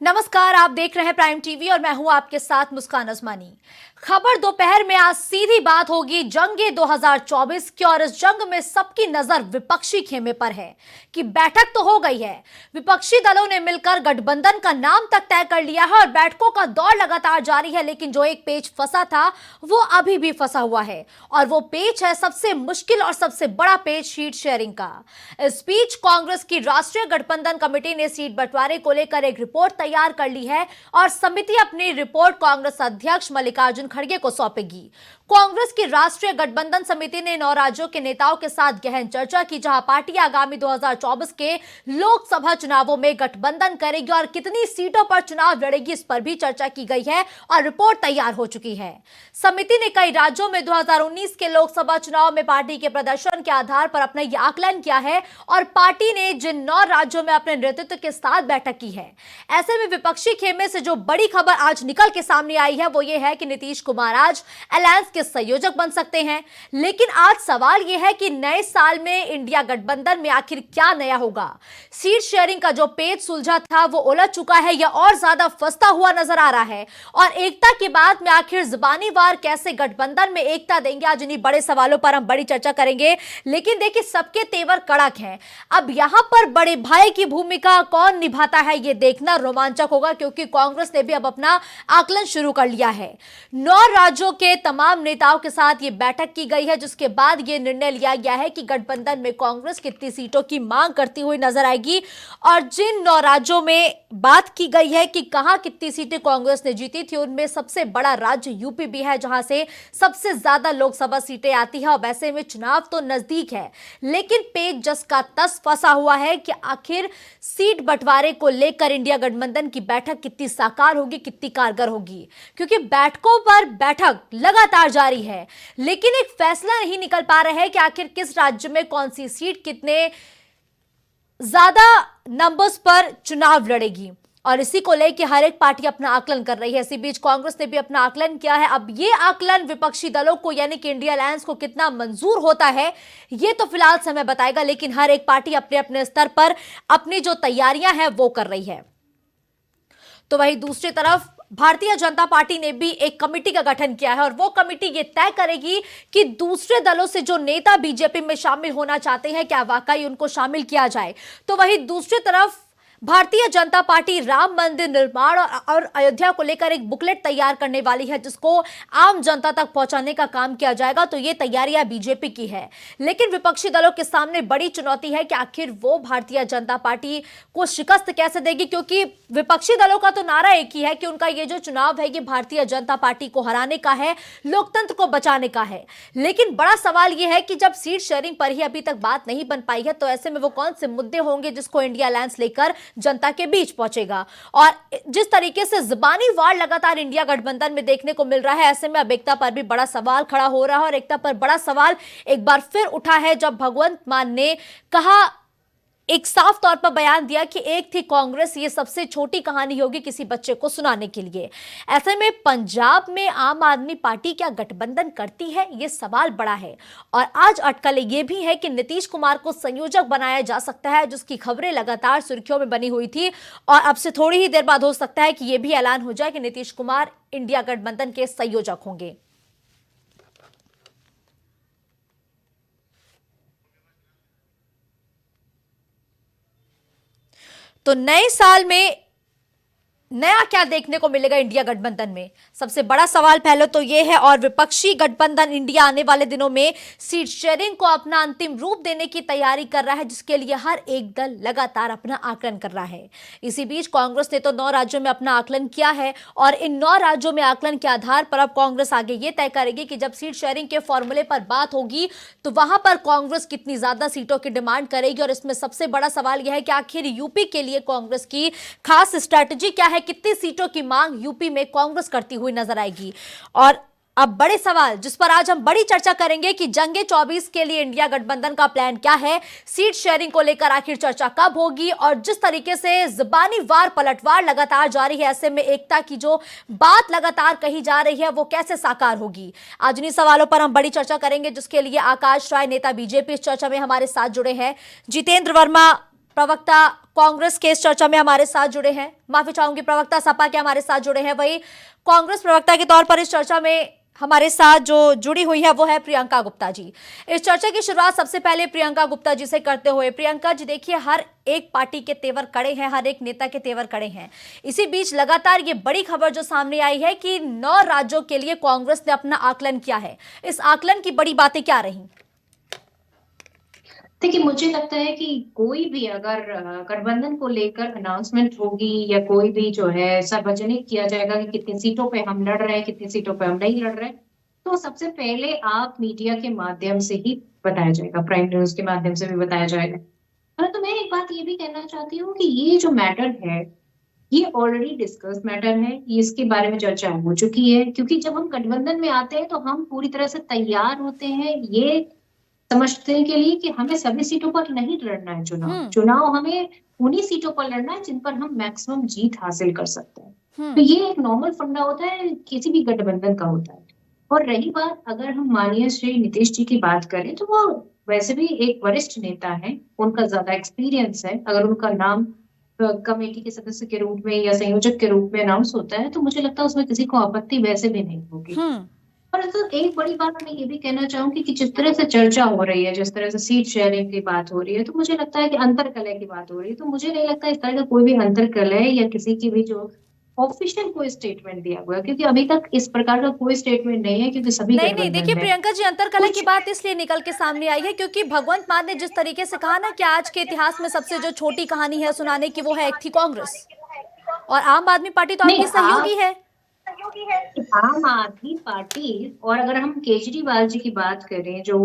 नमस्कार, आप देख रहे हैं प्राइम टीवी और मैं हूं आपके साथ मुस्कान अजमानी। खबर दोपहर में आज सीधी बात होगी जंगे 2024 की और इस जंग में सबकी नजर विपक्षी खेमे पर है कि बैठक तो हो गई है। विपक्षी दलों ने मिलकर गठबंधन का नाम तक तय कर लिया है और बैठकों का दौर लगातार जारी है, लेकिन जो एक पेच फंसा था वो अभी भी फंसा हुआ है और वो पेच है सबसे मुश्किल और सबसे बड़ा पेच सीट शेयरिंग का। इस बीच कांग्रेस की राष्ट्रीय गठबंधन कमेटी ने सीट बंटवारे को लेकर एक रिपोर्ट तैयार कर ली है और समिति अपनी रिपोर्ट कांग्रेस अध्यक्ष मल्लिकार्जुन खड़गे को सौंपेगी। कांग्रेस की राष्ट्रीय गठबंधन समिति ने 9 राज्यों के नेताओं के साथ गहन चर्चा की, जहां पार्टी आगामी 2024 के लोकसभा चुनावों में गठबंधन करेगी और कितनी सीटों पर चुनाव लड़ेगी, इस पर भी चर्चा की गई है और रिपोर्ट तैयार हो चुकी है। समिति ने कई राज्यों में 2019 के लोकसभा चुनाव में पार्टी के प्रदर्शन के आधार पर अपना यह आकलन किया है और पार्टी ने जिन 9 राज्यों में अपने नेतृत्व के साथ बैठक की है, ऐसे में विपक्षी खेमे से जो बड़ी खबर आज निकल के सामने आई है वो ये है कि नीतीश कुमार आज अलायंस के संयोजक बन सकते हैं। लेकिन आज सवाल यह है कि नए साल में इंडिया गठबंधन में आखिर क्या नया होगा। सीट शेयरिंग का जो पेच सुलझा था वो उलझ चुका है या और ज्यादा फंसता हुआ नजर आ रहा है, और एकता की बात में आखिर जुबानी वार कैसे गठबंधन में एकता देंगे, आज इन्हीं बड़े सवालों पर हम बड़ी चर्चा करेंगे। लेकिन देखिए, सबके तेवर कड़क हैं। अब यहां पर बड़े भाई की भूमिका कौन निभाता है ये देखना रोमांचक होगा, क्योंकि कांग्रेस ने भी अब अपना आकलन शुरू कर लिया है। 9 राज्यों के तमाम नेताओं के साथ ये बैठक की गई है, जिसके बाद ये निर्णय लिया गया है कि गठबंधन में कांग्रेस कितनी सीटों की मांग करती हुई नजर आएगी। और जिन 9 राज्यों में बात की गई है कि कहां कितनी सीटें कांग्रेस ने जीती थी, उनमें सबसे बड़ा राज्य यूपी भी है, जहां से सबसे ज्यादा लोकसभा सीटें आती है। और वैसे में चुनाव तो नजदीक है, लेकिन पेच जस का तस फंसा हुआ है कि आखिर सीट बंटवारे को लेकर इंडिया गठबंधन की बैठक कितनी साकार होगी, कितनी कारगर होगी, क्योंकि बैठकों पर बैठक लगातार जारी है, लेकिन एक फैसला नहीं निकल पा रहा है कि आखिर किस राज्य में कौन सी सीट कितने ज्यादा नंबर्स पर चुनाव लड़ेगी। और इसी को लेकर हर एक पार्टी अपना आकलन कर रही है। इसी बीच कांग्रेस ने भी अपना आकलन किया है। अब ये आकलन विपक्षी दलों को यानी कि इंडिया अलायंस को कितना मंजूर होता है ये तो फिलहाल समय बताएगा, लेकिन हर एक पार्टी अपने अपने स्तर पर अपनी जो तैयारियां हैं वो कर रही है। तो वहीं दूसरी तरफ भारतीय जनता पार्टी ने भी एक कमेटी का गठन किया है और वो कमेटी ये तय करेगी कि दूसरे दलों से जो नेता बीजेपी में शामिल होना चाहते हैं क्या वाकई उनको शामिल किया जाए। तो वहीं दूसरी तरफ भारतीय जनता पार्टी राम मंदिर निर्माण और अयोध्या को लेकर एक बुकलेट तैयार करने वाली है, जिसको आम जनता तक पहुंचाने का काम किया जाएगा। तो ये तैयारियां बीजेपी की है, लेकिन विपक्षी दलों के सामने बड़ी चुनौती है कि आखिर वो भारतीय जनता पार्टी को शिकस्त कैसे देगी, क्योंकि विपक्षी दलों का तो नारा एक ही है कि उनका ये जो चुनाव है ये भारतीय जनता पार्टी को हराने का है, लोकतंत्र को बचाने का है। लेकिन बड़ा सवाल यह है कि जब सीट शेयरिंग पर ही अभी तक बात नहीं बन पाई है, तो ऐसे में वो कौन से मुद्दे होंगे जिसको इंडिया अलायंस लेकर जनता के बीच पहुंचेगा। और जिस तरीके से जुबानी वार लगातार इंडिया गठबंधन में देखने को मिल रहा है, ऐसे में अब एकता पर भी बड़ा सवाल खड़ा हो रहा है। और एकता पर बड़ा सवाल एक बार फिर उठा है जब भगवंत मान ने कहा, एक साफ तौर पर बयान दिया कि एक थी कांग्रेस, ये सबसे छोटी कहानी होगी किसी बच्चे को सुनाने के लिए। ऐसे में पंजाब में आम आदमी पार्टी क्या गठबंधन करती है, ये सवाल बड़ा है। और आज अटकलें ये भी है कि नीतीश कुमार को संयोजक बनाया जा सकता है, जिसकी खबरें लगातार सुर्खियों में बनी हुई थी, और अब से थोड़ी ही देर बाद हो सकता है कि यह भी ऐलान हो जाए कि नीतीश कुमार इंडिया गठबंधन के संयोजक होंगे। तो नए साल में नया क्या देखने को मिलेगा इंडिया गठबंधन में, सबसे बड़ा सवाल पहले तो यह है। और विपक्षी गठबंधन इंडिया आने वाले दिनों में सीट शेयरिंग को अपना अंतिम रूप देने की तैयारी कर रहा है, जिसके लिए हर एक दल लगातार अपना आकलन कर रहा है। इसी बीच कांग्रेस ने तो 9 राज्यों में अपना आकलन किया है और इन 9 राज्यों में आकलन के आधार पर अब कांग्रेस आगे यह तय करेगी कि जब सीट शेयरिंग के फॉर्मूले पर बात होगी तो वहां पर कांग्रेस कितनी ज्यादा सीटों की डिमांड करेगी। और इसमें सबसे बड़ा सवाल यह है कि आखिर यूपी के लिए कांग्रेस की खास स्ट्रैटेजी क्या है, कितनी सीटों की मांग यूपी में कांग्रेस करती हुई नजर आएगी। और अब बड़े सवाल जिस पर आज हम बड़ी चर्चा करेंगे कि जंगे 24 के लिए इंडिया गठबंधन का प्लान क्या है, सीट शेयरिंग को लेकर आखिर चर्चा कब होगी, और जिस तरीके से जुबानी वार पलटवार लगातार जारी है, ऐसे में एकता की जो बात लगातार कही जा रही है वो कैसे साकार होगी। आज इन्हीं सवालों पर हम बड़ी चर्चा करेंगे, जिसके लिए आकाश राय नेता बीजेपी इस चर्चा में हमारे साथ जुड़े हैं। जितेंद्र वर्मा प्रवक्ता कांग्रेस के इस चर्चा में हमारे साथ जुड़े हैं, माफी चाहूंगी, प्रवक्ता सपा के हमारे साथ जुड़े हैं। वही कांग्रेस प्रवक्ता के तौर पर इस चर्चा में हमारे साथ जो जुड़ी हुई है वो है प्रियंका गुप्ता जी। इस चर्चा की शुरुआत सबसे पहले प्रियंका गुप्ता जी से करते हुए, प्रियंका जी देखिए, हर एक पार्टी के तेवर कड़े हैं, हर एक नेता के तेवर कड़े हैं। इसी बीच लगातार ये बड़ी खबर जो सामने आई है कि 9 राज्यों के लिए कांग्रेस ने अपना आकलन किया है। इस आकलन की बड़ी बातें क्या रही? देखिए, मुझे लगता है कि कोई भी अगर गठबंधन को लेकर अनाउंसमेंट होगी या कोई भी जो है सार्वजनिक किया जाएगा कि कितनी सीटों पे हम लड़ रहे हैं, कितनी सीटों पे हम नहीं लड़ रहे हैं, तो सबसे पहले आप मीडिया के माध्यम से ही बताया जाएगा, प्राइम न्यूज के माध्यम से भी बताया जाएगा। परंतु मैं एक बात ये भी कहना चाहती हूँ कि ये जो मैटर है, ये ऑलरेडी डिस्कस मैटर है, ये इसके बारे में चर्चा हो चुकी है, क्योंकि जब हम गठबंधन में आते हैं तो हम पूरी तरह से तैयार होते हैं ये समझते के लिए कि हमें सभी सीटों पर नहीं लड़ना है चुनाव। चुनाव हमें उन्हीं सीटों पर लड़ना है जिन पर हम मैक्सिमम जीत हासिल कर सकते हैं। तो ये एक नॉर्मल फंडा होता है, किसी भी गठबंधन का होता है। और रही बात, अगर हम माननीय श्री नीतीश जी की बात करें तो वो वैसे भी एक वरिष्ठ नेता है, उनका ज्यादा एक्सपीरियंस है। अगर उनका नाम कमेटी के सदस्य के रूप में या संयोजक के रूप में अनाउंस होता है तो मुझे लगता है उसमें किसी को आपत्ति वैसे भी नहीं होगी। परंतु एक बड़ी बात मैं ये भी कहना चाहूंगी कि जिस तरह से चर्चा हो रही है, जिस तरह से सीट शेयरिंग की बात हो रही है, तो मुझे लगता है कि अंतरकलह की बात हो रही है। तो मुझे नहीं लगता इस तरह का कोई भी अंतरकलह या किसी की भी जो ऑफिशियल कोई स्टेटमेंट दिया हुआ है, क्योंकि अभी तक इस प्रकार का कोई स्टेटमेंट नहीं है, क्योंकि सभी नहीं नहीं, गठबंधन देखिए में प्रियंका जी, अंतरकलह की कुछ बात इसलिए निकल के सामने आई है क्योंकि भगवंत मान ने जिस तरीके से कहा ना कि आज के इतिहास में सबसे जो छोटी कहानी है सुनाने की वो है एक थी कांग्रेस, और आम आदमी पार्टी तो नहीं। आपकी सहयोगी है। आम आदमी पार्टी, और अगर हम केजरीवाल जी की बात करें जो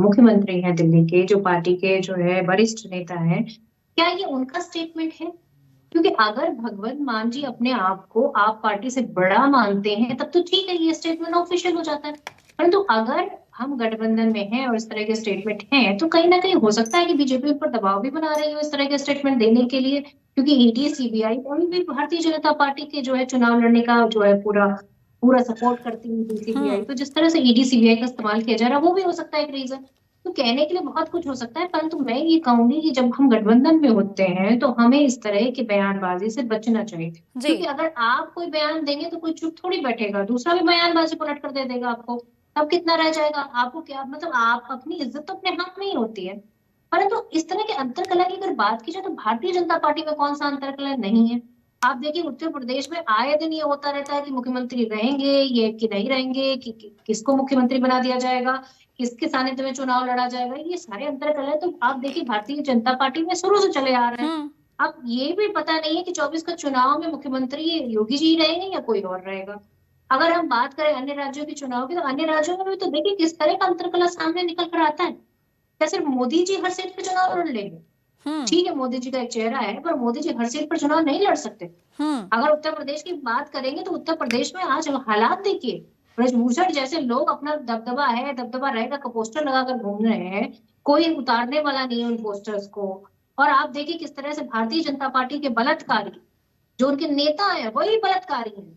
मुख्यमंत्री हैं दिल्ली के, जो पार्टी के जो है वरिष्ठ नेता हैं, क्या ये उनका स्टेटमेंट है? क्योंकि अगर भगवंत मान जी अपने आप को आप पार्टी से बड़ा मानते हैं तब तो ठीक है, ये स्टेटमेंट ऑफिशियल हो जाता है। परंतु अगर हम गठबंधन में हैं और इस तरह के स्टेटमेंट हैं तो कहीं ना कहीं हो सकता है कि बीजेपी पर दबाव भी बना रही हो इस तरह के स्टेटमेंट देने के लिए, क्योंकि ईडी सीबीआई और भी भारतीय जनता पार्टी के जो है चुनाव लड़ने का जो है पूरा पूरा सपोर्ट करती है सीबीआई। तो जिस तरह से ईडी सीबीआई का इस्तेमाल किया जा रहा है वो भी हो सकता है एक रीजन। तो कहने के लिए बहुत कुछ हो सकता है, परंतु मैं ये कहूंगी कि जब हम गठबंधन में होते हैं तो हमें इस तरह की बयानबाजी से बचना चाहिए, जी। क्योंकि अगर आप कोई बयान देंगे तो कोई चुप थोड़ी बैठेगा, दूसरा भी बयानबाजी पलट कर दे देगा आपको। तब कितना रह जाएगा आपको? क्या मतलब, आप अपनी इज्जत तो अपने हाथ में ही होती है। परंतु इस तरह के अंतरकलह की अगर बात की जाए तो भारतीय जनता पार्टी में कौन सा अंतरकलह नहीं है? आप देखिए, उत्तर प्रदेश में आए दिन ये होता रहता है कि मुख्यमंत्री रहेंगे ये कि नहीं रहेंगे, किसको मुख्यमंत्री बना दिया जाएगा, किसके सानिध्य में चुनाव लड़ा जाएगा, ये सारे अंतरकलह तो आप देखिए भारतीय जनता पार्टी में शुरू से चले आ रहे हैं। अब ये भी पता नहीं है कि 24 का चुनाव में मुख्यमंत्री योगी जी रहेंगे या कोई और रहेगा। अगर हम बात करें अन्य राज्यों के चुनाव की, तो अन्य राज्यों में भी तो देखिए किस तरह का अंतरकलह सामने निकल कर आता है। क्या सिर्फ मोदी जी हर सीट पे चुनाव लड़ लेंगे? ठीक है, मोदी जी का एक चेहरा है, पर मोदी जी हर सीट पर चुनाव नहीं लड़ सकते। अगर उत्तर प्रदेश की बात करेंगे तो उत्तर प्रदेश में आज हालात देखिए, ब्रजभूषण जैसे लोग, अपना दबदबा है, दबदबा रहेगा का पोस्टर लगाकर घूम रहे हैं, कोई उतारने वाला नहीं है उन पोस्टर्स को। और आप देखिए किस तरह से भारतीय जनता पार्टी के बलात्कारी, जो उनके नेता है वही बलात्कारी है,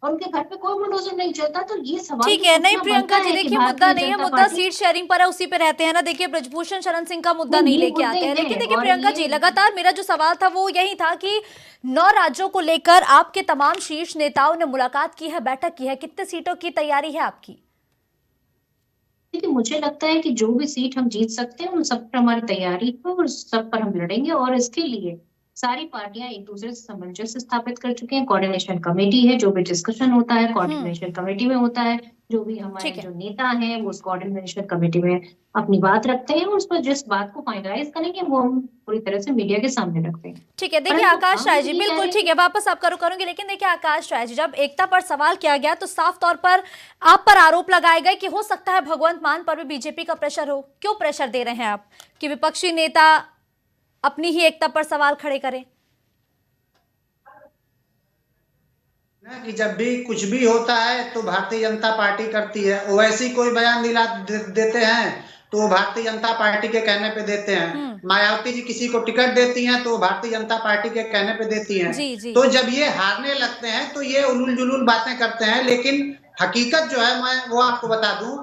और उनके घर पे कोई बुलडोजर नहीं चलता। तो ये सवाल ठीक तो है, नहीं पूछना बनता प्रियंका जी, है कि देखिए मुद्दा भारतीय नहीं है, जनता मुद्दा पार्टी, सीट शेयरिंग पर है, उसी पे रहते हैं ना। देखिए ब्रजभूषण शरण सिंह का मुद्दा नहीं नहीं ये लेके मुद्दे आते हैं, लेकिन हैं देखिए और प्रियंका जी, ये लगातार मेरा जो सवाल था वो यही था कि 9 राज्यों को लेकर आपके तमाम शीर्ष नेताओं ने मुलाकात की है, बैठक की है, कितने सीटों की तैयारी है आपकी? देखिए, मुझे लगता है कि जो भी सीट हम जीत सकते हैं उन सब पर हमारी तैयारी है और सब पर हम लड़ेंगे, और इसके लिए सारी पार्टियां एक दूसरे से सामंजस्य स्थापित कर चुके हैं। कोऑर्डिनेशन कमेटी है, जो भी डिस्कशन होता है कोऑर्डिनेशन कमेटी में होता है। जो भी हमारे ठीक है। जो नेता हैं वो उस कोऑर्डिनेशन कमेटी में अपनी बात रखते हैं, और उस पर जिस बात को फाइनलाइज करेंगे वो हम पूरी तरह से मीडिया के सामने रखते हैं। ठीक है, देखिए परंतु आकाश हम राय जी, ये कह बिल्कुल रहे हैं ठीक है, वापस आप करूंगी, लेकिन देखिए आकाश राय जी, जब एकता पर सवाल किया गया तो साफ तौर पर आप पर आरोप लगाए गए कि हो सकता है भगवंत मान पर भी बीजेपी का प्रेशर हो। क्यों प्रेशर दे रहे हैं आप कि विपक्षी नेता अपनी ही एकता पर सवाल खड़े करें? ना कि जब भी कुछ भी होता है तो भारतीय जनता पार्टी करती है, वैसी कोई बयान देते हैं तो वो भारतीय जनता पार्टी के कहने पे देते हैं। मायावती जी किसी को टिकट देती हैं तो वो भारतीय जनता पार्टी के कहने पे देती हैं। जी जी। तो जब ये हारने लगते हैं तो ये उलूल जुलूल बातें करते हैं, लेकिन हकीकत जो है मैं वो आपको बता दूं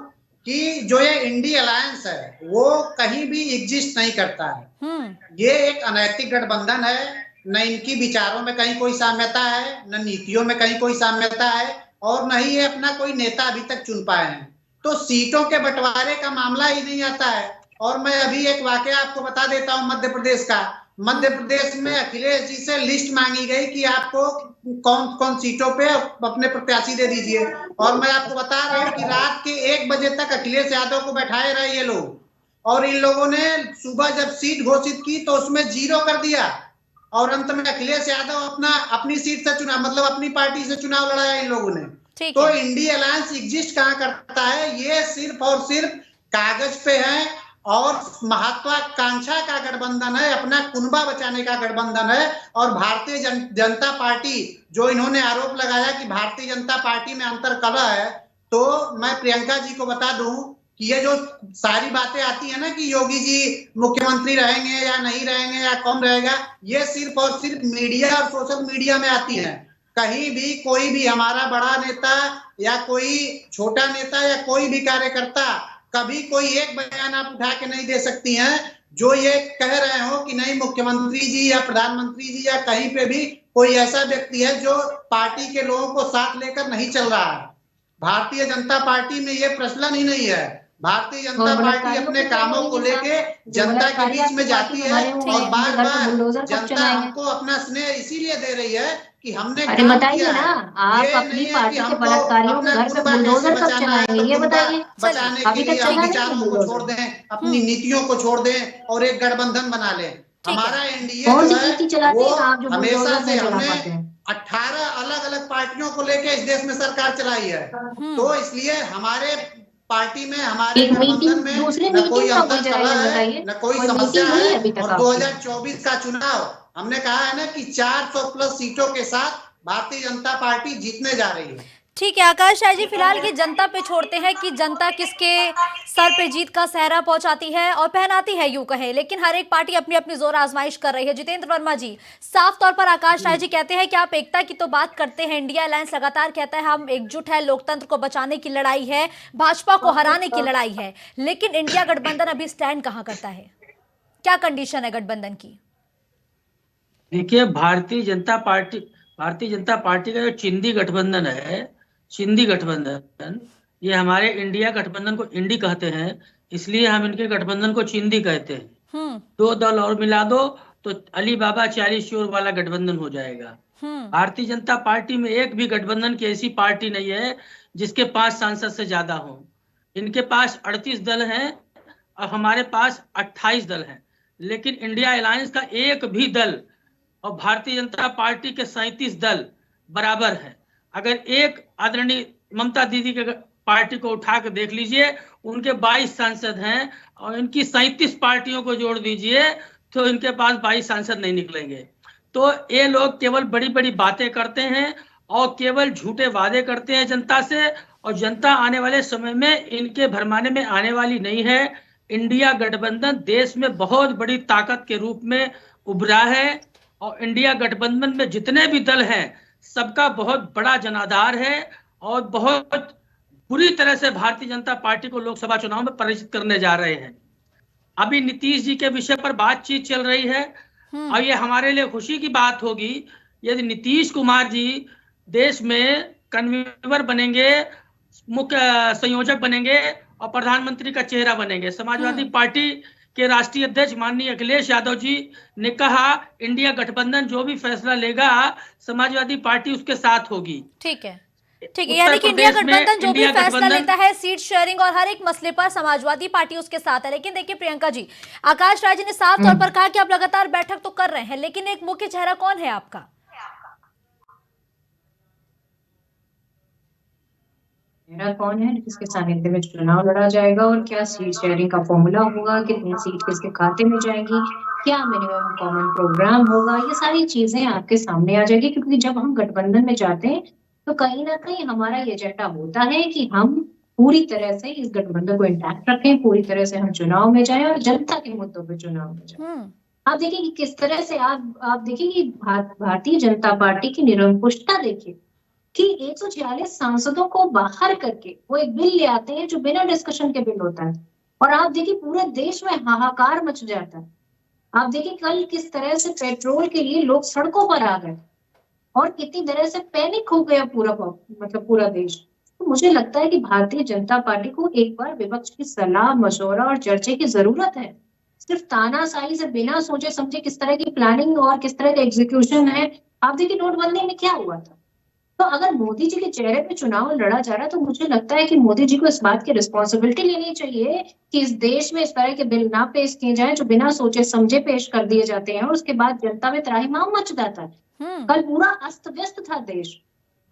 कि जो ये इंडी अलायंस है वो कहीं भी एग्जिस्ट नहीं करता है। ये एक अनैतिक गठबंधन है, न इनकी विचारों में कहीं कोई साम्यता है, न नीतियों में कहीं कोई साम्यता है, और न ही ये अपना कोई नेता अभी तक चुन पाए हैं। तो सीटों के बंटवारे का मामला ही नहीं आता है। और मैं अभी एक वाकया आपको बता देता हूं मध्य प्रदेश का। मध्य प्रदेश में अखिलेश जी से लिस्ट मांगी गई कि आपको कौन कौन सीटों पे अपने प्रत्याशी दे दीजिए, और मैं आपको बता रहा हूं कि रात के 1 बजे तक अखिलेश यादव को बैठाए रहे ये लोग, और इन लोगों ने सुबह जब सीट घोषित की तो उसमें 0 कर दिया, और अंत में अखिलेश यादव अपनी सीट से चुनाव, मतलब अपनी पार्टी से चुनाव लड़ाया इन लोगों ने। तो इंडिया अलायंस एग्जिस्ट कहां करता है? ये सिर्फ और सिर्फ कागज पे है, और महत्वाकांक्षा का गठबंधन है, अपना कुनबा बचाने का गठबंधन है। और भारतीय जनता पार्टी, जो इन्होंने आरोप लगाया कि भारतीय जनता पार्टी में अंतर कलह है, तो मैं प्रियंका जी को बता दूं कि ये जो सारी बातें आती है ना कि योगी जी मुख्यमंत्री रहेंगे या नहीं रहेंगे या कौन रहेगा, ये सिर्फ और सिर्फ मीडिया और सोशल मीडिया में आती है। कहीं भी कोई भी हमारा बड़ा नेता या कोई छोटा नेता या कोई भी कार्यकर्ता कभी कोई एक बयान आप उठा के नहीं दे सकती हैं जो ये कह रहे हो कि नहीं मुख्यमंत्री जी या प्रधानमंत्री जी या कहीं पे भी कोई ऐसा व्यक्ति है जो पार्टी के लोगों को साथ लेकर नहीं चल रहा है। भारतीय जनता पार्टी में ये प्रचलन ही नहीं है। भारतीय जनता पार्टी अपने कामों को लेके जनता के बीच में जाती है, और बार बार जनता हमको अपना स्नेह इसीलिए दे रही है कि हमने काम किया है। आप अपनी पार्टी के बलात्कारियों के घर पे बुलडोजर कब चलाएंगे ये बताइए। बचाने के लिए हम विचारों को छोड़ दें, अपनी नीतियों को छोड़ दें और एक गठबंधन बना लें। हमारा एनडीए जो है वो हमेशा से हमने 18 अलग अलग पार्टियों को लेके इस देश में सरकार चलाई है। तो इसलिए हमारे पार्टी में, हमारे गठबंधन में न कोई अंतर कलह है, न कोई समस्या है। और 2024 का चुनाव हमने कहा है ना कि 400 प्लस सीटों के साथ भारतीय जनता पार्टी जीतने जा रही है। ठीक है आकाश राय जी, फिलहाल ये जनता पे छोड़ते हैं कि जनता किसके सर पे जीत का सहरा पहुंचाती है और पहनाती है यूं कहे, लेकिन हर एक पार्टी अपनी अपनी जोर आजमाइश कर रही है। जितेंद्र वर्मा जी, साफ तौर पर आकाश राय जी कहते हैं कि आप एकता की तो बात करते हैं, इंडिया अलायंस लगातार कहता है हम एकजुट है, लोकतंत्र को बचाने की लड़ाई है, भाजपा को हराने की लड़ाई है, लेकिन इंडिया गठबंधन अभी स्टैंड कहां करता है? क्या कंडीशन है गठबंधन की? देखिए, भारतीय जनता पार्टी का जो चिंदी गठबंधन है, चिंदी गठबंधन, ये हमारे इंडिया गठबंधन को इंडी कहते हैं, इसलिए हम इनके गठबंधन को चिंदी कहते हैं। 2 दल और मिला दो तो अली बाबा 40 चोर वाला गठबंधन हो जाएगा। भारतीय जनता पार्टी में एक भी गठबंधन की ऐसी पार्टी नहीं है जिसके 5 सांसद से ज्यादा हो। इनके पास 38 दल हैं और हमारे पास 28 दल हैं, लेकिन इंडिया अलायंस का एक भी दल और भारतीय जनता पार्टी के 37 दल बराबर है। अगर एक आदरणीय ममता दीदी के पार्टी को उठा के देख लीजिए, उनके 22 सांसद हैं और इनकी 37 पार्टियों को जोड़ दीजिए तो इनके पास 22 सांसद नहीं निकलेंगे। तो ये लोग केवल बड़ी बड़ी बातें करते हैं और केवल झूठे वादे करते हैं जनता से, और जनता आने वाले समय में इनके भरमाने में आने वाली नहीं है। इंडिया गठबंधन देश में बहुत बड़ी ताकत के रूप में उभरा है, और इंडिया गठबंधन में जितने भी दल हैं सबका बहुत बड़ा जनाधार है, और बहुत बुरी तरह से भारतीय जनता पार्टी को लोकसभा चुनाव में पराजित करने जा रहे हैं। अभी नीतीश जी के विषय पर बातचीत चल रही है, और ये हमारे लिए खुशी की बात होगी यदि नीतीश कुमार जी देश में कन्वीनर बनेंगे, मुख्य संयोजक बनेंगे और प्रधानमंत्री का चेहरा बनेंगे। समाजवादी पार्टी के राष्ट्रीय अध्यक्ष माननीय अखिलेश यादव जी ने कहा इंडिया गठबंधन जो भी फैसला लेगा समाजवादी पार्टी उसके साथ होगी। ठीक है, ठीक है, यानी कि इंडिया गठबंधन जो भी फैसला लेता है, सीट शेयरिंग और हर एक मसले पर समाजवादी पार्टी उसके साथ है। लेकिन देखिए प्रियंका जी, आकाश राय जी ने साफ तौर पर कहा कि आप लगातार बैठक तो कर रहे हैं, लेकिन एक मुख्य चेहरा कौन है आपका? मेरा कौन है जिसके सानिध्य में चुनाव लड़ा जाएगा, और क्या सीट शेयरिंग का फॉर्मूला होगा, कितनी सीट किसके खाते में जाएगी, क्या मिनिमम कॉमन प्रोग्राम होगा, ये सारी चीजें आपके सामने आ जाएगी। क्योंकि जब हम गठबंधन में जाते हैं तो कहीं ना कहीं हमारा ये एजेंडा होता है कि हम पूरी तरह से इस गठबंधन को इंटैक्ट रखें, पूरी तरह से हम चुनाव में जाएं और जनता के मुद्दों पर चुनाव में जाएं। आप देखिए कि किस तरह से आप देखिए कि भारतीय जनता पार्टी की निरंकुशता देखिए, कि 146 सांसदों को बाहर करके वो एक बिल ले आते हैं जो बिना डिस्कशन के बिल होता है, और आप देखिए पूरे देश में हाहाकार मच जाता है। आप देखिए कल किस तरह से पेट्रोल के लिए लोग सड़कों पर आ गए और कितनी तरह से पैनिक हो गया मतलब पूरा देश। तो मुझे लगता है कि भारतीय जनता पार्टी को एक बार विपक्ष की सलाह मशवरा और चर्चा की जरूरत है। सिर्फ तानाशाही से बिना सोचे समझे किस तरह की प्लानिंग और किस तरह का एग्जीक्यूशन है। आप देखिए नोटबंदी में क्या हुआ था। तो अगर मोदी जी के चेहरे पे चुनाव लड़ा जा रहा है तो मुझे लगता है कि मोदी जी को इस बात की रिस्पॉन्सिबिलिटी लेनी चाहिए कि इस देश में इस तरह के बिल ना पेश किए जाएं जो बिना सोचे समझे पेश कर दिए जाते हैं और उसके बाद जनता में त्राहिमाम मच जाता है। कल पूरा अस्त व्यस्त था देश।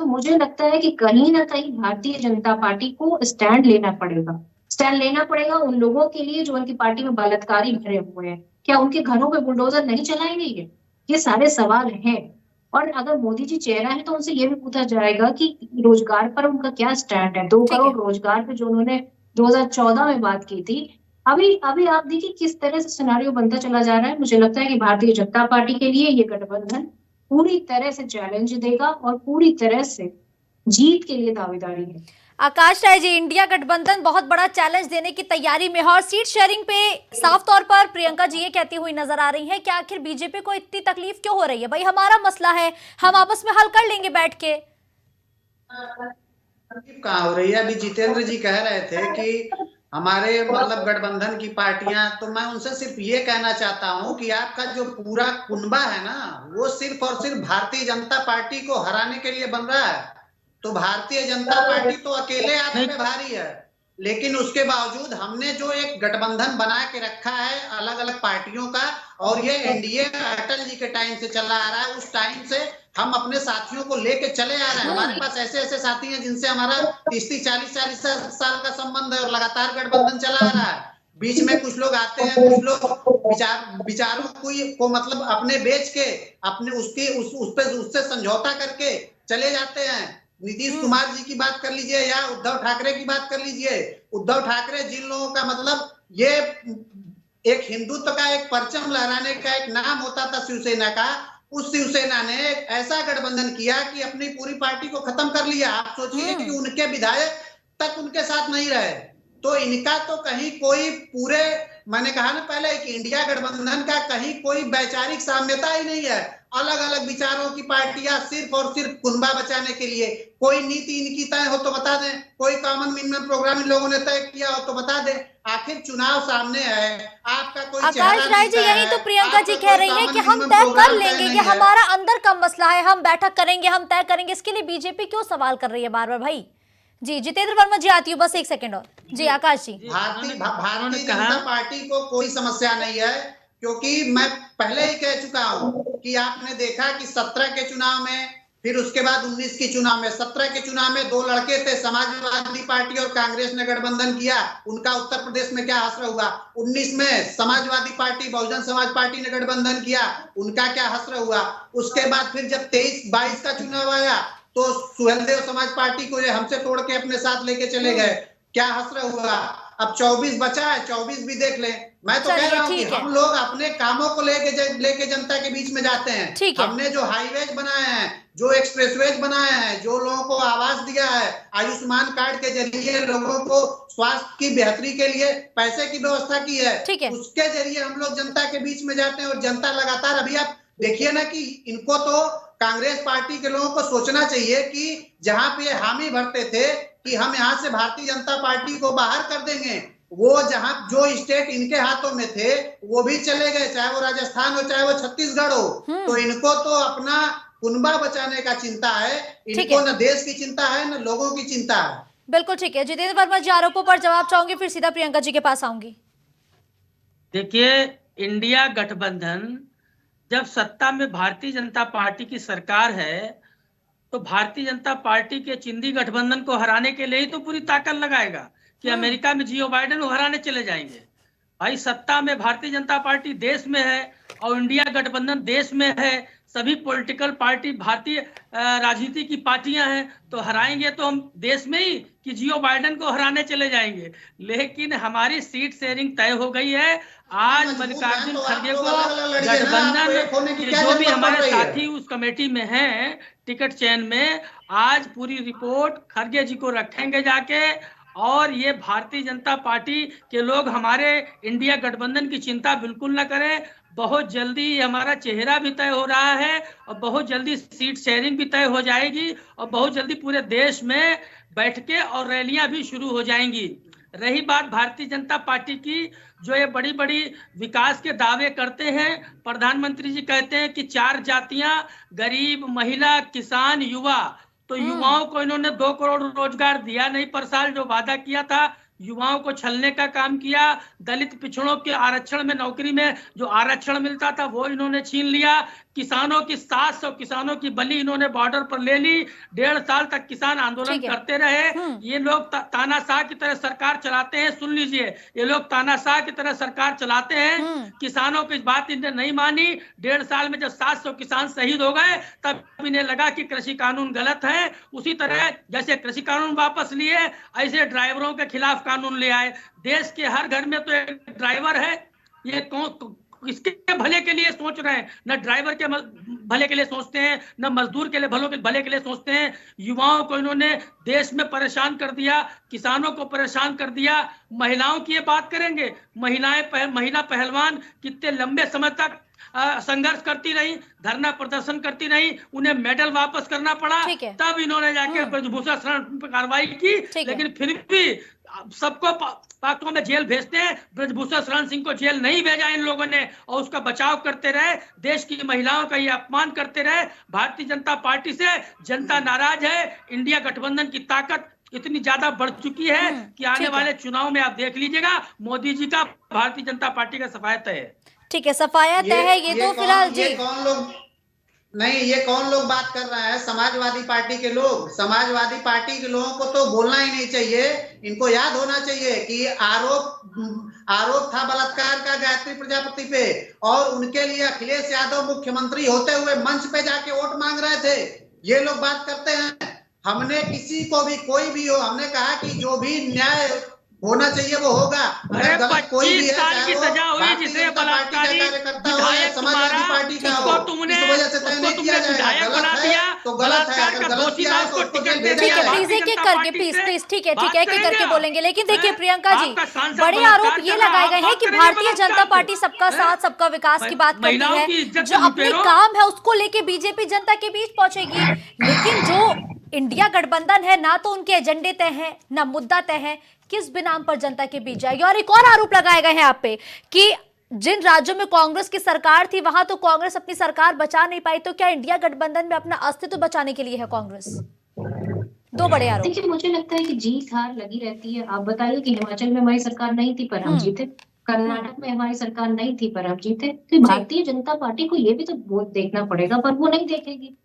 तो मुझे लगता है कि कहीं ना कहीं भारतीय जनता पार्टी को स्टैंड लेना पड़ेगा। स्टैंड लेना पड़ेगा उन लोगों के लिए जो उनकी पार्टी में बलात्कारी भरे हुए हैं। क्या उनके घरों पे बुलडोजर नहीं चलाएंगे? ये सारे सवाल हैं। और अगर मोदी जी चेहरा है तो उनसे ये भी पूछा जाएगा कि रोजगार पर उनका क्या स्टैंड है। 2 ठीक करोड़ है। रोजगार पे जो उन्होंने 2014 में बात की थी, अभी अभी आप देखिए किस तरह से सिनेरियो बनता चला जा रहा है। मुझे लगता है कि भारतीय जनता पार्टी के लिए ये गठबंधन पूरी तरह से चैलेंज देगा और पूरी तरह से जीत के लिए दावेदारी है। आकाश राय जी, इंडिया गठबंधन बहुत बड़ा चैलेंज देने की तैयारी में है और सीट शेयरिंग पे साफ तौर पर प्रियंका जी ये कहती हुई नजर आ रही हैं कि आखिर बीजेपी को इतनी तकलीफ क्यों हो रही है? भाई हमारा मसला है, हम आपस में हल कर लेंगे बैठ के। कहाँ हो रही है? अभी जितेंद्र जी कह रहे थे कि हमारे मतलब गठबंधन की पार्टियां, तो मैं उनसे सिर्फ ये कहना चाहता हूं कि आपका जो पूरा कुनबा है ना, वो सिर्फ और सिर्फ भारतीय जनता पार्टी को हराने के लिए बन रहा है। तो भारतीय जनता पार्टी तो अकेले आप पे भारी है, लेकिन उसके बावजूद हमने जो एक गठबंधन बना के रखा है अलग अलग पार्टियों का, और ये एनडीए अटल जी के टाइम से चला आ रहा है। उस टाइम से हम अपने साथियों को लेके चले आ रहे हैं। हमारे पास ऐसे ऐसे साथी हैं जिनसे हमारा 30-40 साल का संबंध है और लगातार गठबंधन चला आ रहा है। बीच में कुछ लोग आते हैं, कुछ लोग विचारों को मतलब अपने बेच के अपने उससे समझौता करके चले जाते हैं। नीतीश कुमार जी की बात कर लीजिए या उद्धव ठाकरे की बात कर लीजिए। उद्धव ठाकरे जिन लोगों का मतलब ये एक हिंदुत्व का एक परचम लहराने का एक नाम होता था शिवसेना का, उस शिवसेना ने ऐसा गठबंधन किया कि अपनी पूरी पार्टी को खत्म कर लिया। आप सोचिए कि उनके विधायक तक उनके साथ नहीं रहे। तो इनका तो कहीं कोई पूरे, मैंने कहा ना पहले कि इंडिया गठबंधन का कहीं कोई वैचारिक साम्यता ही नहीं है। अलग अलग विचारों की पार्टियां सिर्फ और सिर्फ कुनबा बचाने के लिए। कोई नीति इनकी तय हो तो बता दें, कोई कॉमन मिनिमम प्रोग्राम इन लोगों ने तय किया हो तो बता दें। आखिर चुनाव सामने है, आपका कोई आकाश राय जी, यही तो प्रियंका जी कह रही हैं कि हम तय कर लेंगे, ये हमारा अंदर का मसला है, हम बैठक करेंगे, हम तय करेंगे। इसके लिए बीजेपी क्यों सवाल कर रही है बार बार? भाई जी जितेंद्र वर्मा जी आती हूँ, बस एक सेकंड और। जी आकाश जी। भारतीय जनता पार्टी को कोई समस्या नहीं है, क्योंकि मैं पहले ही कह चुका हूं कि आपने देखा कि 17 के चुनाव में, फिर उसके बाद 19 के चुनाव में, 17 के चुनाव में 2 लड़के थे, समाजवादी पार्टी और कांग्रेस ने गठबंधन किया, उनका उत्तर प्रदेश में क्या हश्र हुआ। 19 में समाजवादी पार्टी बहुजन समाज पार्टी ने गठबंधन किया, उनका क्या हश्र हुआ। उसके बाद फिर जब 23-22 का चुनाव आया तो सुहेलदेव समाज पार्टी को ये हमसे तोड़ के अपने साथ लेके चले गए, क्या हश्र हुआ। अब 24 बचा है, 24 भी देख लें। मैं तो कह रहा हूं कि हम लोग अपने कामों को लेके जनता के बीच में जाते हैं। हमने जो हाईवेज बनाए हैं, जो एक्सप्रेसवेज बनाए हैं, जो लोगों को आवास दिया है, आयुष्मान कार्ड के जरिए लोगों को स्वास्थ्य की बेहतरी के लिए पैसे की व्यवस्था की है, उसके जरिए हम लोग जनता के बीच में जाते हैं। और जनता लगातार, अभी आप देखिए ना कि इनको तो कांग्रेस पार्टी के लोगों को सोचना चाहिए कि जहां पे हामी भरते थे कि हम यहां से भारतीय जनता पार्टी को बाहर कर देंगे, वो जहां जो स्टेट इनके हाथों में थे वो भी चले गए, चाहे वो राजस्थान हो चाहे वो छत्तीसगढ़ हो। तो इनको तो अपना कुनबा बचाने का चिंता है, इनको न देश की चिंता है न लोगों की चिंता है। बिल्कुल ठीक है। जितेंद्र वर्मा जी आरोपों पर जवाब चाहूंगी, फिर सीधा प्रियंका जी के पास आऊंगी। देखिए, इंडिया गठबंधन जब सत्ता में भारतीय जनता पार्टी की सरकार है तो भारतीय जनता पार्टी के चिंदी गठबंधन को हराने के लिए ही तो पूरी ताकत लगाएगा कि अमेरिका में जियो बाइडेन को हराने चले जाएंगे। भाई सत्ता में भारतीय जनता पार्टी देश में है और इंडिया गठबंधन देश में है, सभी पॉलिटिकल पार्टी भारतीय राजनीति की पार्टियां हैं, तो हराएंगे तो हम देश में ही कि जियो बाइडेन को हराने चले जाएंगे। लेकिन हमारी सीट शेयरिंग तय हो गई है। आज मल्लिकार्जुन खड़गे को गठबंधन के जो भी हमारे साथी उस कमेटी में हैं टिकट चयन में, आज पूरी रिपोर्ट खड़गे जी को रखेंगे जाके। और ये भारतीय जनता पार्टी के लोग हमारे इंडिया गठबंधन की चिंता बिल्कुल न करें। बहुत जल्दी हमारा चेहरा भी तय हो रहा है और बहुत जल्दी सीट शेयरिंग भी तय हो जाएगी और बहुत जल्दी पूरे देश में बैठकें और रैलियां भी शुरू हो जाएंगी। रही बात भारतीय जनता पार्टी की, जो ये बड़ी बड़ी विकास के दावे करते हैं, प्रधानमंत्री जी कहते हैं कि 4 जातियां, गरीब, महिला, किसान, युवा, तो युवाओं को इन्होंने 2 करोड़ रोजगार दिया नहीं पर साल, जो वादा किया था युवाओं को छलने का काम किया। दलित पिछड़ों के आरक्षण में, नौकरी में जो आरक्षण मिलता था वो इन्होंने छीन लिया। किसानों की 700 किसानों की बलि इन्होंने बॉर्डर पर ले ली। 1.5 साल तक किसान आंदोलन करते रहे। ये लोग तानाशाह की तरह सरकार चलाते हैं। सुन लीजिए, ये लोग तानाशाह की तरह सरकार चलाते हैं। किसानों की बात इन्हें नहीं मानी। 1.5 साल में जब 700 किसान शहीद हो गए तब इन्हें लगा कि कृषि कानून गलत है। उसी तरह जैसे कृषि कानून वापस लिए, ऐसे ड्राइवरों के खिलाफ कानून ले आए। देश के हर घर में तो एक ड्राइवर है। ये कौन इसके भले के लिए सोच रहे हैं? न ड्राइवर के भले के लिए सोचते हैं, न मजदूर के लिए भले के लिए सोचते हैं। युवाओं को इन्होंने देश में परेशान कर दिया, किसानों को परेशान कर दिया। महिलाओं की ये बात करेंगे, महिला पहलवान कितने लंबे समय तक संघर्ष करती रही, धरना प्रदर्शन करती रही, उन्हें मेडल वापस करना पड़ा। तब इन्होंने जाके ब्रजभूषण शरण पर कार्रवाई की। लेकिन फिर भी सबको पाकों में जेल भेजते हैं। ब्रजभूषण शरण सिंह को जेल नहीं भेजा इन लोगों ने और उसका बचाव करते रहे। देश की महिलाओं का ये अपमान करते रहे। भारतीय जनता पार्टी से जनता नाराज है। इंडिया गठबंधन की ताकत इतनी ज्यादा बढ़ चुकी है कि आने वाले चुनाव में आप देख लीजिएगा, मोदी जी का भारतीय जनता पार्टी का सफाया तय है। ठीक है, सफाया तय है। ये तो फिलहाल जी कौन लोग नहीं, ये कौन लोग बात कर रहे हैं? समाजवादी पार्टी के लोग। समाजवादी पार्टी के लोगों को तो बोलना ही नहीं चाहिए। इनको याद होना चाहिए कि आरोप था बलात्कार का गायत्री प्रजापति पे, और उनके लिए अखिलेश यादव मुख्यमंत्री होते हुए मंच पे जाके वोट मांग रहे थे। ये लोग बात करते हैं। हमने किसी को भी, कोई भी हो, हमने कहा कि जो भी न्याय होना चाहिए वो होगा। अरे गलत कोई भी है, 25 साल की सजा हुई जिसे बलात्कारी विधायक समाजवादी पार्टी का हो, तुमने इस वजह से तय नहीं किया जाएगा। बना दिया तो गलत है। बलात्कार का दोषी था, उसको टिकट दे ठीक दिया। है, प्लीज एक एक करके, प्लीज ठीक है एक एक करके बोलेंगे। लेकिन देखिए प्रियंका जी, बड़े आरोप ये लगाए गए हैं कि भारतीय जनता पार्टी सबका साथ सबका विकास की बात करती है, जो अपने काम है उसको लेके बीजेपी जनता के बीच पहुंचेगी। लेकिन जो इंडिया गठबंधन है, ना तो उनके एजेंडे तय है, ना मुद्दा तय है, किस बिनाम पर जनता के बीच जाएगी। और एक और आरोप लगाए गए हैं आप पे कि जिन राज्यों में कांग्रेस की सरकार थी वहां तो कांग्रेस अपनी सरकार बचा नहीं पाई, तो क्या इंडिया गठबंधन में अपना अस्तित्व बचाने के लिए है कांग्रेस? 2 बड़े आरोप। देखिए, मुझे लगता है कि जीत हार लगी रहती है। आप बताइए कि हिमाचल में हमारी सरकार नहीं थी पर हम जीते, कर्नाटक में हमारी सरकार नहीं थी पर हम जीते। तो भारतीय जनता पार्टी को ये भी तो देखना पड़ेगा, पर वो नहीं देखेगी।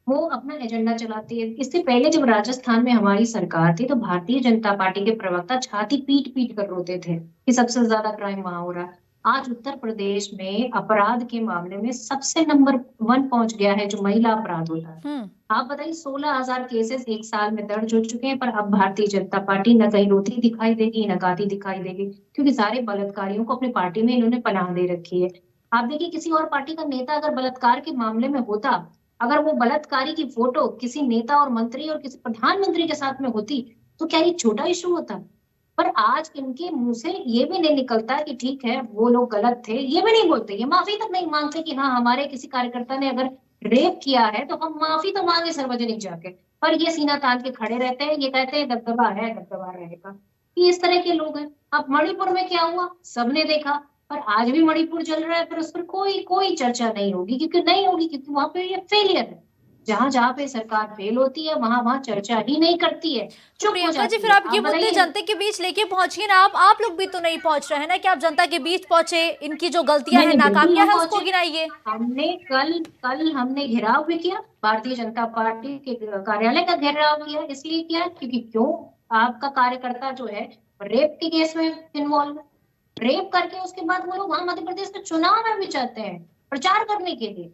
वो अपना एजेंडा चलाती है। इससे पहले जब राजस्थान में हमारी सरकार थी तो भारतीय जनता पार्टी के प्रवक्ता छाती पीट पीट कर रोते थे कि सबसे ज्यादा क्राइम वहां हो रहा है। आज उत्तर प्रदेश में अपराध के मामले में सबसे नंबर 1 पहुंच गया है, जो महिला अपराध होता है। आप बताइए, 16,000 केसेस 1 साल में दर्ज हो चुके हैं, पर अब भारतीय जनता पार्टी न कहीं रोती दिखाई देगी न गाती दिखाई देगी, क्योंकि सारे बलात्कारियों को अपनी पार्टी में इन्होंने पनाह दे रखी है। आप देखिए, किसी और पार्टी का नेता अगर बलात्कार के मामले में होता, अगर वो बलात्कारी की फोटो किसी नेता और मंत्री और किसी प्रधानमंत्री के साथ में होती, तो क्या ये छोटा इशू होता? पर आज इनके मुंह से ये भी नहीं निकलता कि ठीक है वो लोग गलत थे, ये भी नहीं बोलते, ये माफी तक नहीं मांगते कि हाँ हमारे किसी कार्यकर्ता ने अगर रेप किया है तो हम माफी तो मांगे सार्वजनिक जाके। पर ये सीना तान के खड़े रहते हैं, ये कहते हैं दबदबा है, दबदबा रहेगा। ये इस तरह के लोग हैं। अब मणिपुर में क्या हुआ सबने देखा, पर आज भी मणिपुर चल रहा है, पर उस पर कोई चर्चा नहीं होगी, क्योंकि नहीं होगी क्योंकि वहां पे ये फेलियर है। जहां पे सरकार फेल होती है वहां चर्चा ही नहीं करती है। प्रियंका जी, फिर आप ये मुद्दे जनता के बीच लेके पहुंचिए ना। आप लोग भी तो नहीं पहुंच रहे हैं ना कि आप जनता के बीच पहुंचे, इनकी जो गलतियां हैं, नाकामियां हैं, उसको गिनाइए। हमने कल हमने घेराव भी किया, भारतीय जनता पार्टी के कार्यालय का घेराव किया। इसलिए किया क्योंकि क्यों आपका कार्यकर्ता जो है रेप के केस में इन्वॉल्व, रेप करके उसके बाद वो लोग वहां मध्य प्रदेश के चुनाव में भी जाते हैं प्रचार करने के लिए।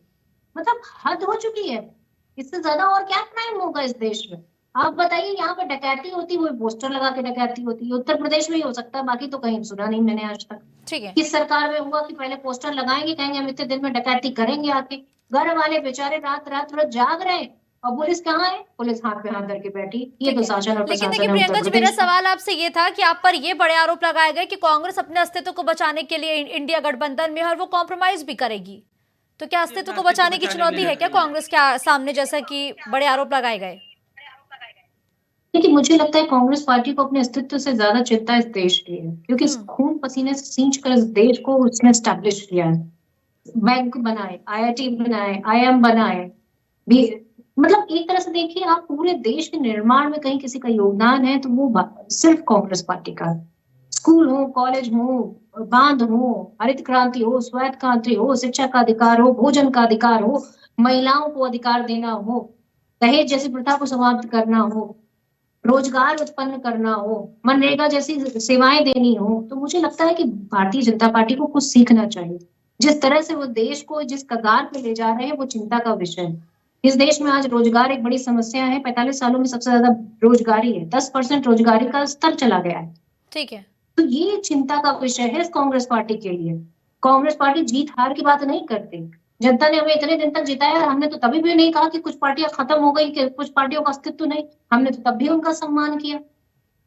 मतलब हद हो चुकी है। इससे ज्यादा और क्या क्राइम होगा इस देश में? आप बताइए, यहाँ पे डकैती होती है वो पोस्टर लगा के डकैती होती है। उत्तर प्रदेश में ही हो सकता है, बाकी तो कहीं सुना नहीं मैंने आज तक। ठीक है। किस सरकार में हुआ कि पहले पोस्टर लगाएंगे, कहेंगे हम इतने दिन में डकैती करेंगे, आके घर वाले बेचारे रात रात भर जाग रहे हैं और पुलिस कहाँ है? पुलिस हाथ पे हाथ करके बैठी। ये ठीक तो है। शासन और लेकिन प्रशासन देखिए है प्रियंका उत्तर जी, मेरा प्रदेश का। सवाल आपसे ये था कि आप पर ये बड़े आरोप लगाए गए कि कांग्रेस अपने अस्तित्व को बचाने के लिए इंडिया गठबंधन में है और वो कॉम्प्रोमाइज भी करेगी, तो क्या अस्तित्व को बचाने की चुनौती है क्या कांग्रेस के सामने, जैसा कि बड़े आरोप लगाए गए? देखिए, मुझे लगता है कांग्रेस पार्टी को अपने अस्तित्व से ज्यादा चिंता इस देश की है, क्योंकि इस खून पसीने से सींच कर इस देश को उसने स्टैब्लिश किया है। बैंक बनाए, आईआईटी बनाए, आईएम बनाए भी। मतलब एक तरह से देखिए, आप पूरे देश के निर्माण में कहीं किसी का योगदान है तो वो सिर्फ कांग्रेस पार्टी का है। स्कूल हो, कॉलेज हो, बांध हो, हरित क्रांति हो, श्वेत क्रांति हो, शिक्षा का अधिकार हो, भोजन का अधिकार हो, महिलाओं को अधिकार देना हो, दहेज जैसी प्रथा को समाप्त करना हो, रोजगार उत्पन्न करना हो, मनरेगा जैसी सेवाएं देनी हो, तो मुझे लगता है कि भारतीय जनता पार्टी को कुछ सीखना चाहिए। जिस तरह से वो देश को जिस कगार पे ले जा रहे हैं वो चिंता का विषय है। इस देश में आज रोजगार एक बड़ी समस्या है। 45 सालों में सबसे ज्यादा रोजगारी है, 10% रोजगारी का स्तर चला गया है। ठीक है। तो ये चिंता का विषय है कांग्रेस पार्टी के लिए। कांग्रेस पार्टी जीत हार की बात नहीं करती। जनता ने हमें इतने दिन तक जिताया, हमने तो तभी भी नहीं कहा कि कुछ पार्टियां खत्म हो गई, कि कुछ पार्टियों का अस्तित्व नहीं। हमने तो तब भी उनका सम्मान किया।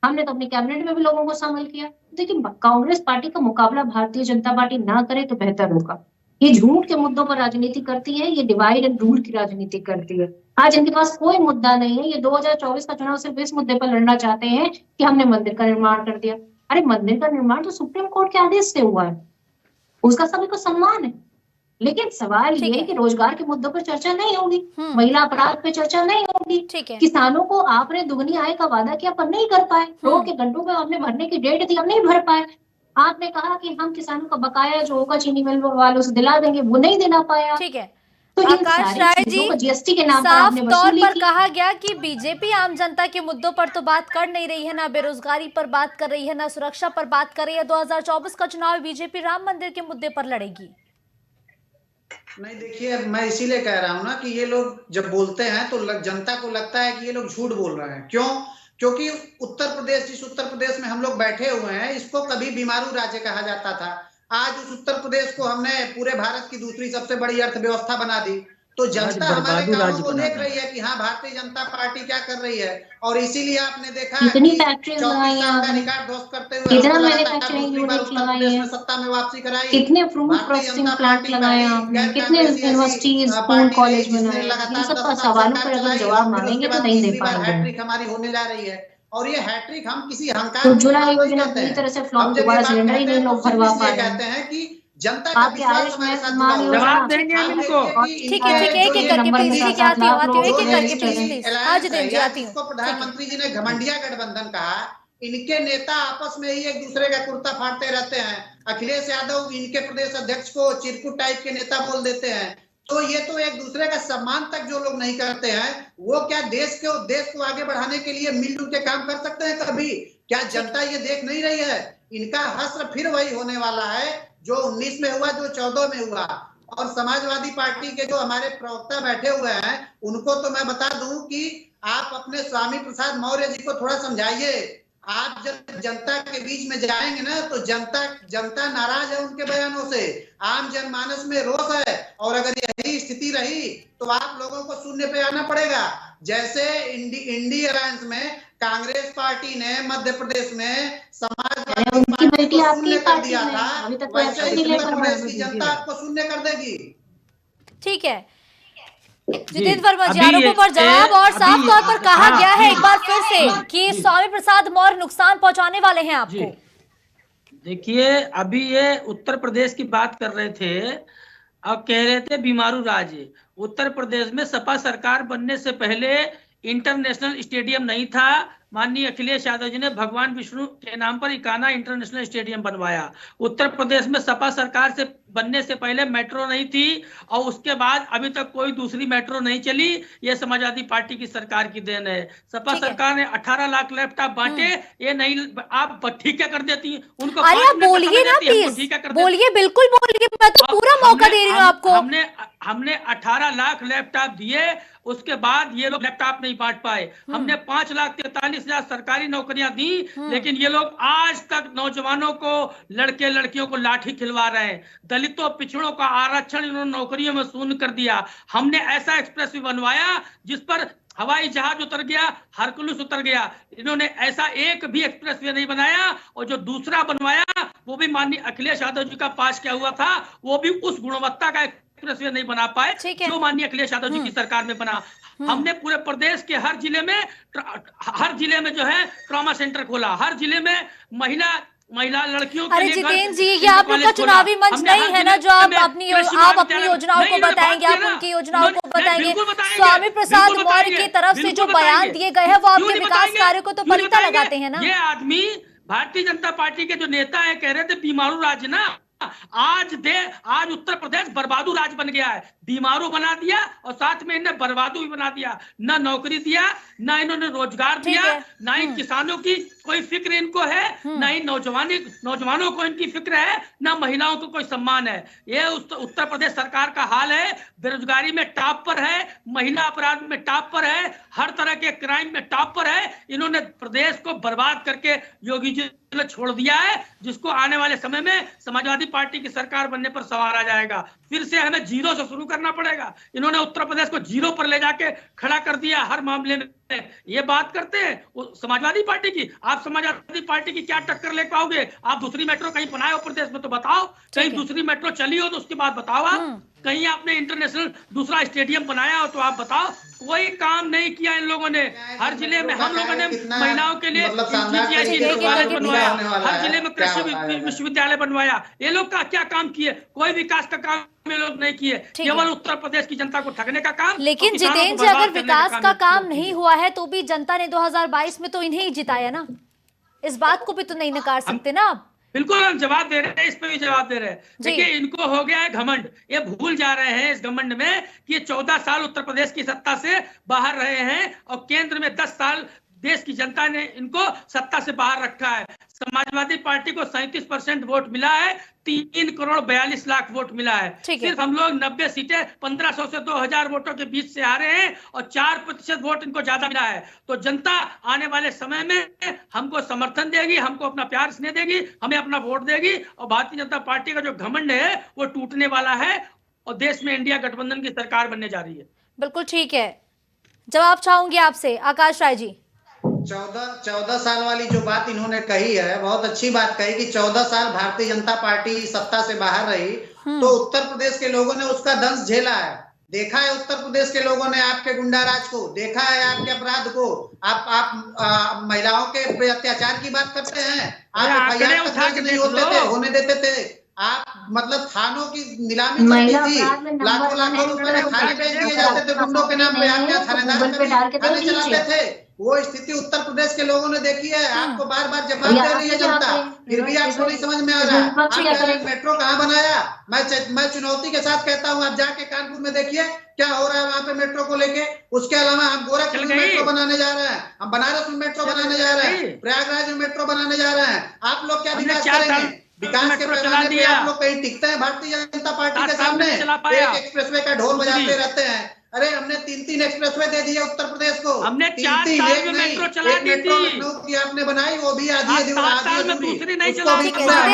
हमने तो अपने कैबिनेट में भी लोगों को शामिल किया। देखिए, कांग्रेस पार्टी का मुकाबला भारतीय जनता पार्टी ना करे तो बेहतर होगा। ये झूठ के मुद्दों पर राजनीति करती है, ये डिवाइड एंड रूल की राजनीति करती है। आज इनके पास कोई मुद्दा नहीं है। ये 2024 का चुनाव सिर्फ इस मुद्दे पर लड़ना चाहते हैं कि हमने मंदिर का निर्माण कर दिया। अरे, मंदिर का निर्माण तो सुप्रीम कोर्ट के आदेश से हुआ है, उसका सभी को सम्मान है। लेकिन सवाल ये है कि रोजगार के मुद्दों पर चर्चा नहीं होगी, महिला अपराध पे चर्चा नहीं होगी, किसानों को आपने दुगनी आय का वादा किया पर नहीं कर पाए, रोड के गड्ढों पे आपने भरने की डेट थी, हम नहीं भर पाए। आपने कहा कि हम किसानों का बकाया जो होगा चीनी मिल वालों से दिला देंगे, वो नहीं देना पाया। ठीक है। तो आकाश राय जी, जीएसटी के नाम पर साफ आपने तौर वसूली पर की। कहा गया कि बीजेपी आम जनता के मुद्दों पर तो बात कर नहीं रही है, ना बेरोजगारी पर बात कर रही है, ना सुरक्षा पर बात कर रही है। 2024 का चुनाव बीजेपी राम मंदिर के मुद्दे पर लड़ेगी। नहीं, देखिए, मैं इसीलिए कह रहा हूं ना कि ये लोग जब बोलते हैं तो जनता को लगता है कि ये लोग झूठ बोल रहे हैं। क्यों? क्योंकि उत्तर प्रदेश, जिस उत्तर प्रदेश में हम लोग बैठे हुए हैं, इसको कभी बीमारू राज्य कहा जाता था। आज उस उत्तर प्रदेश को हमने पूरे भारत की दूसरी सबसे बड़ी अर्थव्यवस्था बना दी। तो जनता हमारे कामों को देख रही है कि हाँ, भारतीय जनता पार्टी क्या कर रही है। और इसीलिए आपने देखा कि 34 साल का रिकॉर्ड ध्वस्त करते हुए कितना मैन्युफैक्चरिंग यूनिट लगाई है, सत्ता में वापसी कराई, कितने फ्रूट प्रोसेसिंग प्लांट लगाए आपने, कितने यूनिवर्सिटीज, स्कूल, कॉलेज बनाए। इन सब का सवालों पर अगर जवाब मांगेंगे तो नहीं दे पाएंगे। हैट्रिक हमारी होने जा रही है और ये हैट्रिक हम किसी अहंकार उज्ज्वला योजना पूरी तरह से फ्लॉप, दोबारा सिलेंडर ही नहीं लोग भरवा पा रहे हैं। कहते हैं कि जनता का विश्वास हमारे साथ जुड़ा हुआ है। जवाब देंगे हम इनको। ठीक है, ठीक है, एक एक करके प्लीज, ठीक है, आती हूँ, एक एक करके प्लीज, आज दिन जी आती हूँ। इसको प्रधानमंत्री जी ने घमंडिया गठबंधन कहा। इनके नेता आपस में ही एक दूसरे का कुर्ता फाड़ते रहते हैं। अखिलेश यादव इनके प्रदेश अध्यक्ष को चिरकुट टाइप के नेता बोल देते हैं। तो ये तो एक दूसरे का सम्मान तक जो लोग नहीं करते हैं, वो क्या देश को आगे बढ़ाने के लिए मिलजुल के काम कर सकते हैं कभी? क्या जनता ये देख नहीं रही है? इनका हश्र फिर वही होने वाला है जो 19 में हुआ, जो 14 में हुआ। और समाजवादी पार्टी के जो हमारे प्रवक्ता बैठे हुए हैं, उनको तो मैं बता दूं कि आप अपने स्वामी प्रसाद मौर्य जी को थोड़ा समझाइए। आप जब जनता के बीच में जाएंगे ना तो जनता नाराज है उनके बयानों से, आम जनमानस में रोष है। और अगर यही स्थिति रही तो आप लोगों को शून्य पे आना पड़ेगा। जैसे इंडी अलायंस में कांग्रेस पार्टी ने मध्य प्रदेश में समाजवादी पार्टी को शून्य कर दिया था, वैसे ही उत्तर प्रदेश की जनता आपको शून्य कर देगी। ठीक है जितेंद्र वर्मा जी, आरोपों पर जवाब। और साफ तौर पर कहा गया है एक बार फिर से कि स्वामी प्रसाद मौर्य नुकसान पहुंचाने वाले हैं आपको। देखिए, अभी ये उत्तर प्रदेश की बात कर रहे थे और कह रहे थे बीमारू राज्य। उत्तर प्रदेश में सपा सरकार बनने से पहले इंटरनेशनल स्टेडियम नहीं था। माननीय अखिलेश यादव जी ने भगवान विष्णु के नाम पर इकाना इंटरनेशनल स्टेडियम बनवाया। उत्तर प्रदेश में सपा सरकार से बनने से पहले मेट्रो नहीं थी और उसके बाद अभी तक कोई दूसरी मेट्रो नहीं चली। ये समाजवादी पार्टी की सरकार की देन है। सपा सरकार ने 18 लाख लैपटॉप बांटे, ये नहीं आप ठीक कर देती हैं उनको। अरे आप बोलिए ना प्लीज, बोलिए, बिल्कुल बोलिए, मैं तो पूरा मौका दे रही हूँ आपको। हमने 18 लाख लैपटॉप दिए, उसके बाद ये लोग लैपटॉप नहीं बांट पाए। हमने 5,43,000 सरकारी नौकरियां दी, लेकिन ये लोग आज तक नौजवानों को, लड़के लड़कियों को लाठी खिलवा रहे हैं। दलितों पिछड़ों का आरक्षण इन्होंने नौकरियों में शून्य कर दिया। हमने ऐसा एक्सप्रेस भी बनवाया जिस पर हवाई जहाज उतर गया, हरकुलस उतर गया। इन्होंने ऐसा एक भी एक्सप्रेस वे नहीं बनाया, और जो दूसरा बनवाया वो भी माननीय अखिलेश यादव जी का पास किया हुआ था, वो भी उस गुणवत्ता का एक्सप्रेस वे नहीं बना पाए जो माननीय अखिलेश यादव जी की सरकार में बना। हमने पूरे प्रदेश के हर जिले में जो है ट्रॉमा सेंटर खोला, हर जिले में महिला लड़कियों के लिए। अरे जितेंद्र जी, ये आप लोग का चुनावी मंच नहीं है ना, जो आप अपनी योजनाओं को बताएंगे, आप उनकी योजनाओं को बताएंगे। स्वामी प्रसाद मौर्य की तरफ से जो बयान दिए गए हैं वो आपके विकास कार्य को तो पलीता लगाते हैं ना। ये आदमी भारतीय जनता पार्टी के जो नेता है, कह रहे थे बीमारू राज ना, आज उत्तर प्रदेश बर्बादू राज बन गया है। बीमारू बना दिया और साथ में इन्हें बर्बादू भी बना दिया। ना नौकरी दिया, ना इन्होंने रोजगार दिया, ना इन किसानों की कोई फिक्र इनको है, ना ही नौजवानों को इनकी फिक्र है, ना महिलाओं को कोई सम्मान है। ये उत्तर प्रदेश सरकार का हाल है। बेरोजगारी में टॉप पर है, महिला अपराध में टॉप पर है, हर तरह के क्राइम में टॉप पर है। इन्होंने प्रदेश को बर्बाद करके योगी जी ने छोड़ दिया है, जिसको आने वाले समय में समाजवादी पार्टी की सरकार बनने पर सवार आ जाएगा। फिर से हमें जीरो से शुरू करना पड़ेगा। इन्होंने उत्तर प्रदेश को जीरो पर ले जाके खड़ा कर दिया हर मामले में। ये बात करते हैं समाजवादी पार्टी की। आप समाजवादी पार्टी की क्या टक्कर ले पाओगे? आप दूसरी मेट्रो कहीं बनाए हो प्रदेश में तो बताओ, कहीं दूसरी मेट्रो चली हो तो उसकी बात बताओ। आप कहीं आपने इंटरनेशनल दूसरा स्टेडियम बनाया हो तो आप बताओ। कोई काम नहीं किया इन लोगों ने। हर जिले में हम लोगों ने महिलाओं के लिए बनवाया, हर जिले में कृषि विश्वविद्यालय बनवाया। ये लोग का क्या काम किए? कोई विकास का काम ये लोग नहीं किए, केवल उत्तर प्रदेश की जनता को ठगने का काम। लेकिन जितेंद्र जी, अगर विकास का काम नहीं हुआ है तो भी जनता ने 2022 में तो इन्हें ही जिताया ना, इस बात को भी तो नहीं नकार सकते ना आप। बिल्कुल हम जवाब दे रहे हैं, इस पे भी जवाब दे रहे हैं। देखिए, इनको हो गया है घमंड। ये भूल जा रहे हैं इस घमंड में कि ये 14 साल उत्तर प्रदेश की सत्ता से बाहर रहे हैं और केंद्र में 10 साल देश की जनता ने इनको सत्ता से बाहर रखा है। समाजवादी पार्टी को 37% वोट मिला है, 3,42,00,000 वोट मिला है। सिर्फ हम लोग 90 सीटें 1500 से 2000 वोटों के बीच से आ रहे हैं और 4% वोट इनको ज्यादा मिला है। तो जनता आने वाले समय में हमको समर्थन देगी, हमको अपना प्यार स्नेह देगी, हमें अपना वोट देगी और भारतीय जनता पार्टी का जो घमंड है वो टूटने वाला है और देश में इंडिया गठबंधन की सरकार बनने जा रही है। बिल्कुल ठीक है। जवाब चाहूंगी आपसे आकाश राय जी। 14 साल वाली जो बात इन्होंने कही है, बहुत अच्छी बात कही कि 14 साल भारतीय जनता पार्टी सत्ता से बाहर रही तो उत्तर प्रदेश के लोगों ने उसका दंश झेला है। देखा है उत्तर प्रदेश के लोगों ने आपके गुंडाराज को, देखा है आपके अपराध को। आप महिलाओं के अत्याचार की बात करते हैं, आप एफआईआर नहीं होने देते थे। आप मतलब थानों की नीलामी चलती थी, लाखों लाखों रुपए थाने भेज दिए जाते थे गुंडों के नाम पे। आप क्या थानेदार थाने चलाते थे? वो स्थिति उत्तर प्रदेश के लोगों ने देखी है। आपको बार बार जवाब दे रही है जनता, फिर भी आपको नहीं समझ में आ रहा। मेट्रो कहाँ बनाया? मैं चुनौती के साथ कहता हूँ, आप जाके कानपुर में देखिए क्या हो रहा है वहाँ पे मेट्रो को लेके। उसके अलावा हम गोरखपुर में मेट्रो बनाने जा रहे हैं, हम बनारस में मेट्रो बनाने जा रहे हैं, प्रयागराज में मेट्रो बनाने जा रहे हैं। आप लोग क्या विकास करेंगे? विकास के पैमाने पे आप लोग कहीं टिकते हैं भारतीय जनता पार्टी के सामने? एक एक्सप्रेसवे का ढोल बजाते रहते हैं। अरे हमने 3 एक्सप्रेसवे दे दिए उत्तर प्रदेश को। हमने 4 साल में मेट्रो चला दी थी। लखनऊ की आपने बनाई, वो भी आधी दूसरी नहीं चला।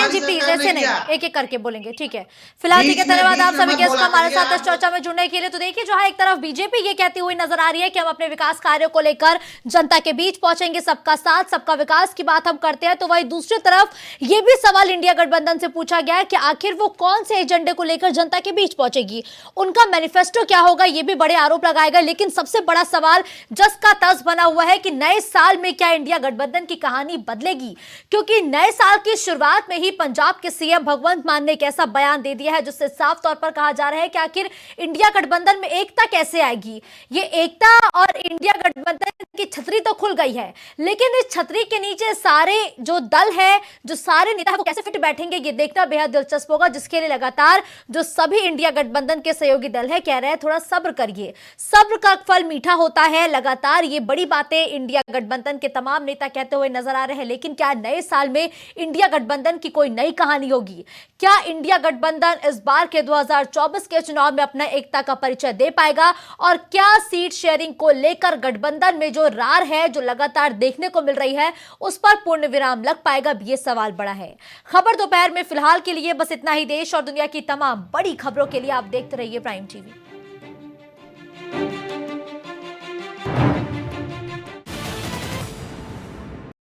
जी प्लीज ऐसे नहीं, एक एक करके बोलेंगे, ठीक है। फिलहाल ठीक है, धन्यवाद आप सभी गेस्ट का हमारे साथ इस चर्चा में जुड़ने के लिए। तो देखिए, जहां एक तरफ बीजेपी ये कहती हुई नजर आ रही है कि हम अपने विकास कार्यों को लेकर जनता के बीच पहुंचेंगे, सबका साथ सबका विकास की बात हम करते हैं, तो वही दूसरी तरफ ये भी सवाल इंडिया गठबंधन से पूछा गया है कि आखिर वो कौन से एजेंडे को लेकर जनता के बीच पहुंचेगी, उनका मैनिफेस्टो क्या होगा, ये भी बड़ी बड़े आरोप लगाए गए, लेकिन सबसे बड़ा सवाल जस का तस बना हुआ है कि नए साल में क्या इंडिया गठबंधन की कहानी बदलेगी, क्योंकि नए साल की शुरुआत में ही पंजाब के सीएम भगवंत मान ने एक ऐसा बयान दे दिया है जिससे साफ तौर पर कहा जा रहा है कि आखिर इंडिया गठबंधन में एकता कैसे आएगी। ये एकता और इंडिया गठबंधन की छतरी तो खुल गई है, लेकिन इस छतरी के नीचे सारे जो दल है, जो सारे नेता है, वो कैसे फिट बैठेंगे ये देखना बेहद दिलचस्प होगा, जिसके लिए लगातार जो सभी इंडिया गठबंधन के सहयोगी दल है कह रहे हैं थोड़ा सब्र करिए, सब्र का फल मीठा होता है। लगातार ये बड़ी बातें इंडिया गठबंधन के तमाम नेता कहते हुए नजर आ रहे हैं। लेकिन क्या नए साल में इंडिया गठबंधन की कोई नई कहानी होगी? क्या इंडिया गठबंधन इस बार के 2024 के चुनाव में अपना एकता का परिचय दे पाएगा? और क्या सीट शेयरिंग को लेकर गठबंधन में जो रार है, जो लगातार देखने को मिल रही है, उस पर पूर्ण विराम लग पाएगा? ये सवाल बड़ा है। खबर दोपहर में फिलहाल के लिए बस इतना ही। देश और दुनिया की तमाम बड़ी खबरों के लिए आप देखते रहिए प्राइम टीवी।